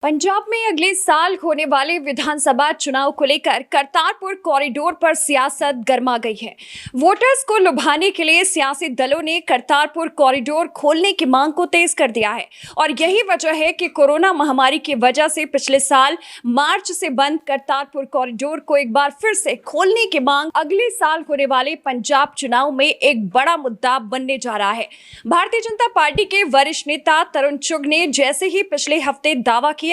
पंजाब में अगले साल होने वाले विधानसभा चुनाव को लेकर करतारपुर कॉरिडोर पर सियासत गर्मा गई है। वोटर्स को लुभाने के लिए सियासी दलों ने करतारपुर कॉरिडोर खोलने की मांग को तेज कर दिया है और यही वजह है कि कोरोना महामारी की वजह से पिछले साल मार्च से बंद करतारपुर कॉरिडोर को एक बार फिर से खोलने की मांग अगले साल होने वाले पंजाब चुनाव में एक बड़ा मुद्दा बनने जा रहा है। भारतीय जनता पार्टी के वरिष्ठ नेता तरुण चुग ने जैसे ही पिछले हफ्ते दावा किया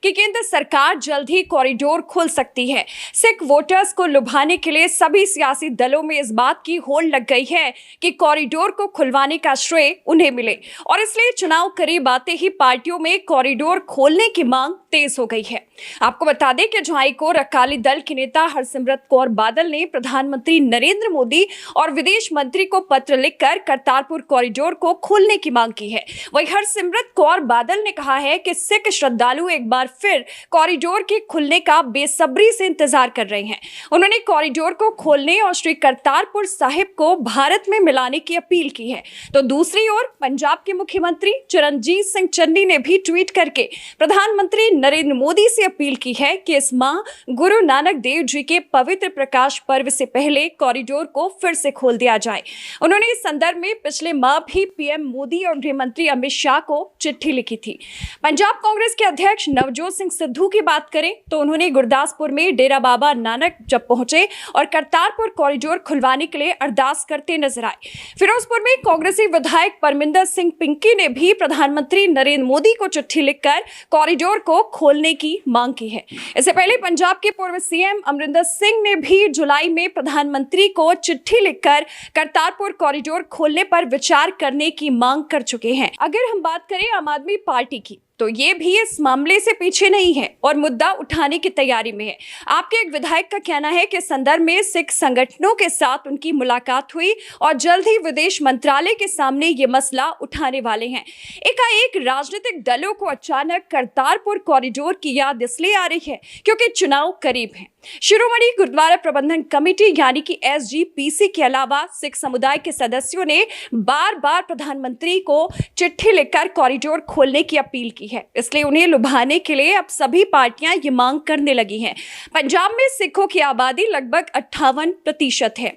कि केंद्र सरकार जल्द ही कॉरिडोर खोल सकती है, सिख वोटर्स को लुभाने के लिए सभी सियासी दलों में इस बात की होड़ लग गई है कि कॉरिडोर को खुलवाने का श्रेय उन्हें मिले और इसलिए चुनाव करीब आते ही पार्टियों में कॉरिडोर खोलने की मांग तेज हो गई है। आपको बता दें कि झाई को अकाली दल की नेता हरसिमरत कौर बादल ने प्रधानमंत्री नरेंद्र मोदी और विदेश मंत्री को पत्र लिखकर करतारपुर कॉरिडोर को खोलने की मांग की है। वहीं हरसिमरत कौर बादल ने कहा है कि सिख श्रद्धालु एक बार फिर कॉरिडोर के खुलने का बेसब्री से इंतजार कर रहे हैं। उन्होंने कॉरिडोर को खोलने और श्री करतारपुर साहिब को भारत में मिलाने की अपील की है। तो दूसरी ओर पंजाब के मुख्यमंत्री चरणजीत सिंह चन्नी ने भी ट्वीट करके प्रधानमंत्री नरेंद्र मोदी से अपील की है कि इस माह गुरु नानक देव जी के पवित्र प्रकाश पर्व से पहले कॉरिडोर को फिर से खोल दिया जाए। उन्होंने इस संदर्भ में पिछले माह भी पीएम मोदी और गृह मंत्री अमित शाह को चिट्ठी लिखी थी। पंजाब कांग्रेस के अध्यक्ष नवजोत सिंह सिद्धू की बात करें तो उन्होंने गुरदासपुर में डेरा बाबा नानक जब पहुंचे और करतारपुर कॉरिडोर खुलवाने के लिए अरदास करते नजर आए। फिरोजपुर में कांग्रेसी विधायक परमिंदर सिंह पिंकी ने भी प्रधानमंत्री नरेंद्र मोदी को चिट्ठी लिखकर कॉरिडोर को खोलने की मांग की है। इससे पहले पंजाब के पूर्व सीएम अमरिंदर सिंह ने भी जुलाई में प्रधानमंत्री को चिट्ठी लिखकर करतारपुर कॉरिडोर खोलने पर विचार करने की मांग कर चुके हैं। अगर हम बात करें आम आदमी पार्टी की तो ये भी इस मामले से पीछे नहीं है और मुद्दा उठाने की तैयारी में है। आपके एक विधायक का कहना है कि संदर्भ में सिख संगठनों के साथ उनकी मुलाकात हुई और जल्द ही विदेश मंत्रालय के सामने ये मसला उठाने वाले हैं। एकाएक राजनीतिक दलों को अचानक करतारपुर कॉरिडोर की याद इसलिए आ रही है क्योंकि चुनाव करीब है। शिरोमणि गुरुद्वारा प्रबंधन कमेटी यानी कि एसजीपीसी के अलावा सिख समुदाय के सदस्यों ने बार बार प्रधानमंत्री को चिट्ठी लिखकर कॉरिडोर खोलने की अपील की है। इसलिए उन्हें लुभाने के लिए अब सभी पार्टियां ये मांग करने लगी हैं। पंजाब में सिखों की आबादी लगभग 58% है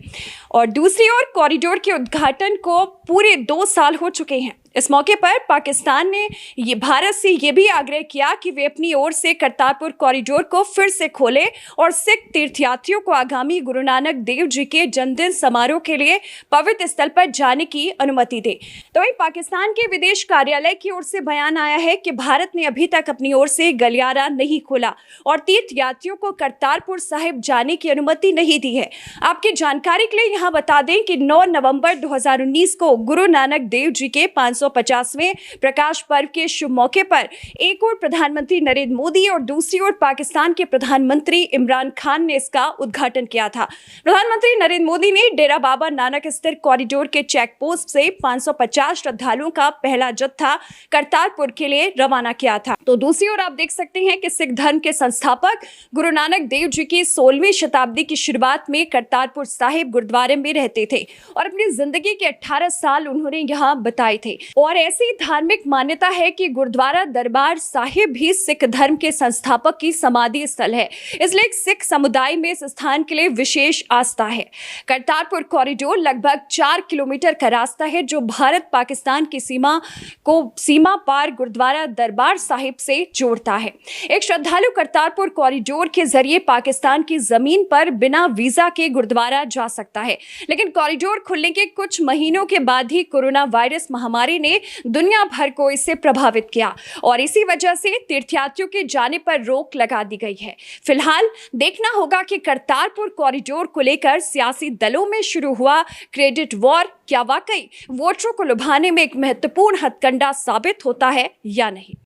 और दूसरी ओर कॉरिडोर के उद्घाटन को पूरे 2 साल हो चुके हैं। इस मौके पर पाकिस्तान ने ये भारत से ये भी आग्रह किया कि वे अपनी ओर से करतारपुर कॉरिडोर को फिर से खोले और सिख तीर्थयात्रियों को आगामी गुरु नानक देव जी के जन्मदिन समारोह के लिए पवित्र स्थल पर जाने की अनुमति दे। तो वहीं पाकिस्तान के विदेश कार्यालय की ओर से बयान आया है कि भारत ने अभी तक अपनी ओर से गलियारा नहीं खोला और तीर्थयात्रियों को करतारपुर साहिब जाने की अनुमति नहीं दी है। आपकी जानकारी के लिए यहाँ बता दें कि 9 नवंबर 2019 को गुरु नानक देव जी के 550वें प्रकाश पर्व के शुभ मौके पर एक ओर प्रधानमंत्री नरेंद्र मोदी और दूसरी ओर पाकिस्तान के प्रधानमंत्री इमरान खान ने इसका उद्घाटन किया था। प्रधानमंत्री नरेंद्र मोदी ने डेरा बाबा नानक स्थित कॉरिडोर के चेक पोस्ट से 550 श्रद्धालुओं का पहला जत्था करतारपुर के लिए रवाना किया था। तो दूसरी ओर आप देख सकते हैं कि सिख धर्म के संस्थापक गुरु नानक देव जी की 16वीं शताब्दी की शुरुआत में करतारपुर साहिब गुरुद्वारे में रहते थे और अपनी जिंदगी के 18 साल उन्होंने यहाँ बिताए थे। और ऐसी धार्मिक मान्यता है कि गुरुद्वारा दरबार साहिब भी सिख धर्म के संस्थापक की समाधि स्थल है, इसलिए सिख समुदाय में इस स्थान के लिए विशेष आस्था है। करतारपुर कॉरिडोर लगभग 4 किलोमीटर का रास्ता है जो भारत पाकिस्तान की सीमा पार गुरुद्वारा दरबार साहिब से जोड़ता है। एक श्रद्धालु करतारपुर कॉरिडोर के जरिए पाकिस्तान की जमीन पर बिना वीजा के गुरुद्वारा जा सकता है, लेकिन कॉरिडोर खुलने के कुछ महीनों के बाद ही कोरोना वायरस महामारी ने दुनिया भर को इससे प्रभावित किया और इसी वजह से तीर्थयात्रियों के जाने पर रोक लगा दी गई है। फिलहाल देखना होगा कि करतारपुर कॉरिडोर को लेकर सियासी दलों में शुरू हुआ क्रेडिट वॉर क्या वाकई वोटरों को लुभाने में एक महत्वपूर्ण हथकंडा साबित होता है या नहीं।